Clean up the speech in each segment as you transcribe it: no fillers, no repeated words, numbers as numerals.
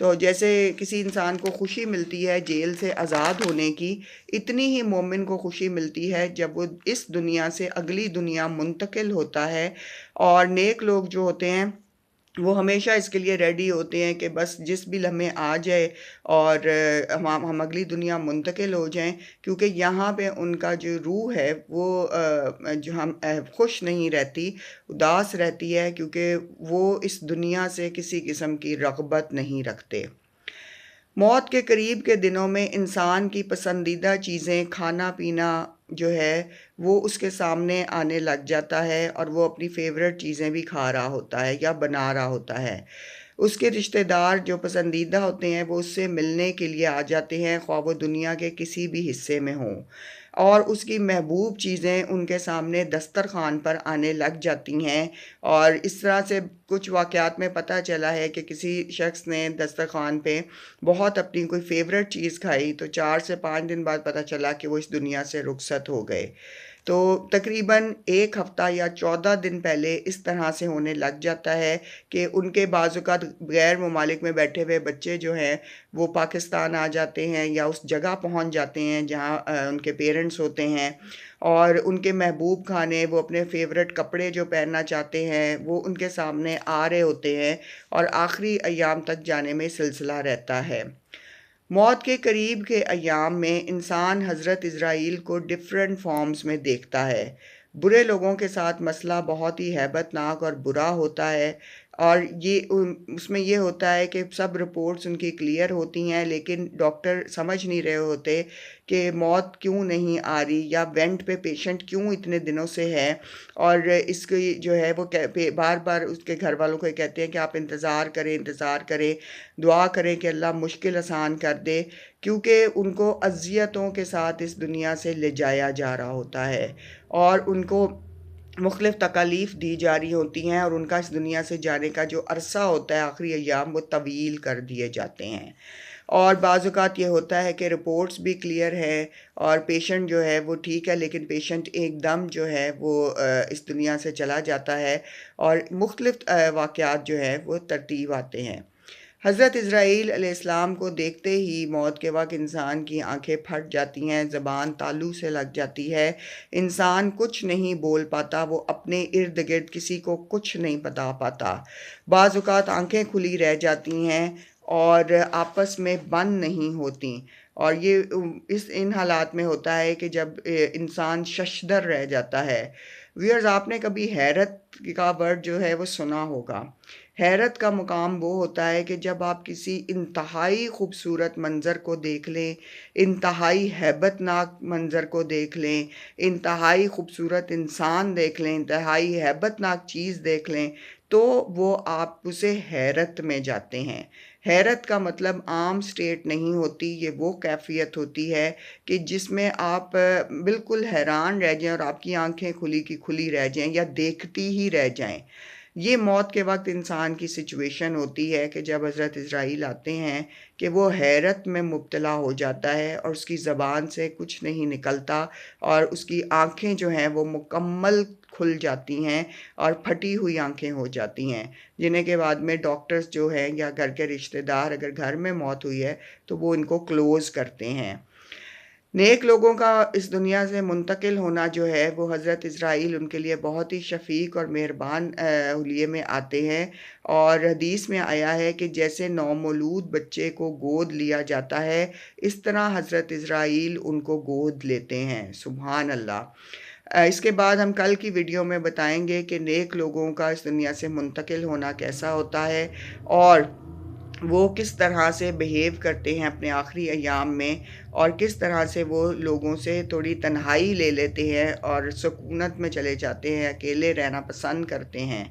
تو جیسے کسی انسان کو خوشی ملتی ہے جیل سے آزاد ہونے کی، اتنی ہی مومن کو خوشی ملتی ہے جب وہ اس دنیا سے اگلی دنیا منتقل ہوتا ہے۔ اور نیک لوگ جو ہوتے ہیں وہ ہمیشہ اس کے لیے ریڈی ہوتے ہیں کہ بس جس بھی لمحے آ جائے اور ہم اگلی دنیا منتقل ہو جائیں، کیونکہ یہاں پہ ان کا جو روح ہے وہ جو ہم خوش نہیں رہتی، اداس رہتی ہے، کیونکہ وہ اس دنیا سے کسی قسم کی رغبت نہیں رکھتے۔ موت کے قریب کے دنوں میں انسان کی پسندیدہ چیزیں، کھانا پینا جو ہے وہ اس کے سامنے آنے لگ جاتا ہے، اور وہ اپنی فیوریٹ چیزیں بھی کھا رہا ہوتا ہے یا بنا رہا ہوتا ہے۔ اس کے رشتہ دار جو پسندیدہ ہوتے ہیں وہ اس سے ملنے کے لیے آ جاتے ہیں، خواہ وہ دنیا کے کسی بھی حصے میں ہوں، اور اس کی محبوب چیزیں ان کے سامنے دسترخوان پر آنے لگ جاتی ہیں۔ اور اس طرح سے کچھ واقعات میں پتہ چلا ہے کہ کسی شخص نے دسترخوان پہ بہت اپنی کوئی فیوریٹ چیز کھائی، تو 4 سے 5 دن بعد پتہ چلا کہ وہ اس دنیا سے رخصت ہو گئے۔ تو تقریباً 1 ہفتہ یا 14 دن پہلے اس طرح سے ہونے لگ جاتا ہے کہ ان کے بعض اوقات غیر ممالک میں بیٹھے ہوئے بچے جو ہیں وہ پاکستان آ جاتے ہیں یا اس جگہ پہنچ جاتے ہیں جہاں ان کے پیرنٹس ہوتے ہیں، اور ان کے محبوب کھانے، وہ اپنے فیوریٹ کپڑے جو پہننا چاہتے ہیں وہ ان کے سامنے آ رہے ہوتے ہیں، اور آخری ایام تک جانے میں سلسلہ رہتا ہے۔ موت کے قریب کے ایام میں انسان حضرت اسرائیل کو ڈفرینٹ فارمز میں دیکھتا ہے۔ برے لوگوں کے ساتھ مسئلہ بہت ہی ہیبت ناک اور برا ہوتا ہے، اور اس میں یہ ہوتا ہے کہ سب رپورٹس ان کی کلیئر ہوتی ہیں، لیکن ڈاکٹر سمجھ نہیں رہے ہوتے کہ موت کیوں نہیں آ رہی، یا وینٹ پہ پیشنٹ کیوں اتنے دنوں سے ہے۔ اور اس کی جو ہے وہ بار بار اس کے گھر والوں کو یہ کہتے ہیں کہ آپ انتظار کریں، انتظار کریں، دعا کریں کہ اللہ مشکل آسان کر دے، کیونکہ ان کو اذیتوں کے ساتھ اس دنیا سے لے جایا جا رہا ہوتا ہے، اور ان کو مختلف تکالیف دی جا رہی ہوتی ہیں، اور ان کا اس دنیا سے جانے کا جو عرصہ ہوتا ہے آخری ایام وہ طویل کر دیے جاتے ہیں۔ اور بعض اوقات یہ ہوتا ہے کہ رپورٹس بھی کلیئر ہے اور پیشنٹ جو ہے وہ ٹھیک ہے، لیکن پیشنٹ ایک دم جو ہے وہ اس دنیا سے چلا جاتا ہے، اور مختلف واقعات جو ہیں وہ ترتیب آتے ہیں۔ حضرت اسرائیل علیہ السلام کو دیکھتے ہی موت کے وقت انسان کی آنکھیں پھٹ جاتی ہیں، زبان تالو سے لگ جاتی ہے، انسان کچھ نہیں بول پاتا، وہ اپنے ارد گرد کسی کو کچھ نہیں بتا پاتا۔ بعض اوقات آنکھیں کھلی رہ جاتی ہیں اور آپس میں بند نہیں ہوتی، اور یہ ان حالات میں ہوتا ہے کہ جب انسان ششدر رہ جاتا ہے۔ ویئرز، آپ نے کبھی حیرت کا ورڈ جو ہے وہ سنا ہوگا۔ حیرت کا مقام وہ ہوتا ہے کہ جب آپ کسی انتہائی خوبصورت منظر کو دیکھ لیں، انتہائی ہیبت ناک منظر کو دیکھ لیں، انتہائی خوبصورت انسان دیکھ لیں، انتہائی ہیبت ناک چیز دیکھ لیں، تو وہ آپ اسے حیرت میں جاتے ہیں۔ حیرت کا مطلب عام سٹیٹ نہیں ہوتی، یہ وہ کیفیت ہوتی ہے کہ جس میں آپ بالکل حیران رہ جائیں اور آپ کی آنکھیں کھلی کی کھلی رہ جائیں یا دیکھتی ہی رہ جائیں۔ یہ موت کے وقت انسان کی سچویشن ہوتی ہے کہ جب حضرت اسرائیل آتے ہیں کہ وہ حیرت میں مبتلا ہو جاتا ہے اور اس کی زبان سے کچھ نہیں نکلتا، اور اس کی آنکھیں جو ہیں وہ مکمل کھل جاتی ہیں اور پھٹی ہوئی آنکھیں ہو جاتی ہیں، جنہیں کے بعد میں ڈاکٹرز جو ہیں یا گھر کے رشتہ دار، اگر گھر میں موت ہوئی ہے تو وہ ان کو کلوز کرتے ہیں۔ نیک لوگوں کا اس دنیا سے منتقل ہونا جو ہے وہ حضرت اسرائیل ان کے لیے بہت ہی شفیق اور مہربان حلیے میں آتے ہیں، اور حدیث میں آیا ہے کہ جیسے نومولود بچے کو گود لیا جاتا ہے، اس طرح حضرت اسرائیل ان کو گود لیتے ہیں۔ سبحان اللہ۔ اس کے بعد ہم کل کی ویڈیو میں بتائیں گے کہ نیک لوگوں کا اس دنیا سے منتقل ہونا کیسا ہوتا ہے، اور وہ کس طرح سے بیہیو کرتے ہیں اپنے آخری ایام میں، اور کس طرح سے وہ لوگوں سے تھوڑی تنہائی لے لیتے ہیں اور سکونت میں چلے جاتے ہیں، اکیلے رہنا پسند کرتے ہیں۔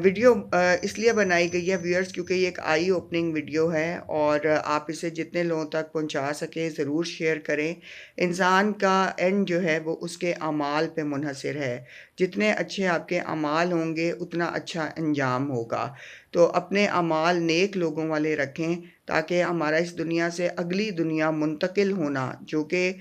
ویڈیو اس لیے بنائی گئی ہے ویئرز کیونکہ یہ ایک آئی اوپننگ ویڈیو ہے، اور آپ اسے جتنے لوگوں تک پہنچا سکیں ضرور شیئر کریں۔ انسان کا اینڈ جو ہے وہ اس کے اعمال پہ منحصر ہے، جتنے اچھے آپ کے اعمال ہوں گے اتنا اچھا انجام ہوگا۔ تو اپنے اعمال نیک لوگوں والے رکھیں، تاکہ ہمارا اس دنیا سے اگلی دنیا منتقل ہونا، جو کہ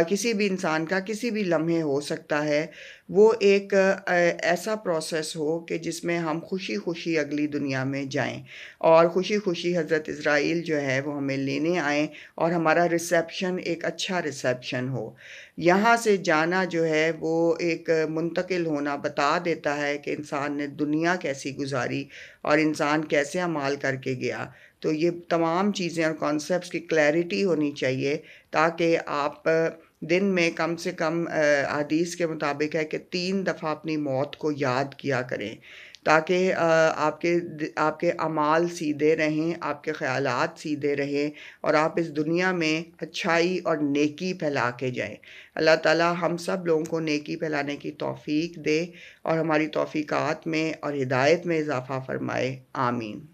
کسی بھی انسان کا کسی بھی لمحے ہو سکتا ہے، وہ ایک ایسا پروسیس ہو کہ جس میں ہم خوشی خوشی اگلی دنیا میں جائیں، اور خوشی خوشی حضرت اسرائیل جو ہے وہ ہمیں لینے آئیں، اور ہمارا ریسیپشن ایک اچھا ریسیپشن ہو۔ یہاں سے جانا جو ہے وہ ایک منتقل ہونا بتا دیتا ہے کہ انسان نے دنیا کیسی گزاری اور انسان کیسے اعمال کر کے گیا۔ تو یہ تمام چیزیں اور کانسیپٹس کی کلیئرٹی ہونی چاہیے، تاکہ آپ دن میں کم سے کم حدیث کے مطابق ہے کہ 3 دفعہ اپنی موت کو یاد کیا کریں، تاکہ آپ کے اعمال سیدھے رہیں، آپ کے خیالات سیدھے رہیں، اور آپ اس دنیا میں اچھائی اور نیکی پھیلا کے جائیں۔ اللہ تعالیٰ ہم سب لوگوں کو نیکی پھیلانے کی توفیق دے، اور ہماری توفیقات میں اور ہدایت میں اضافہ فرمائے۔ آمین۔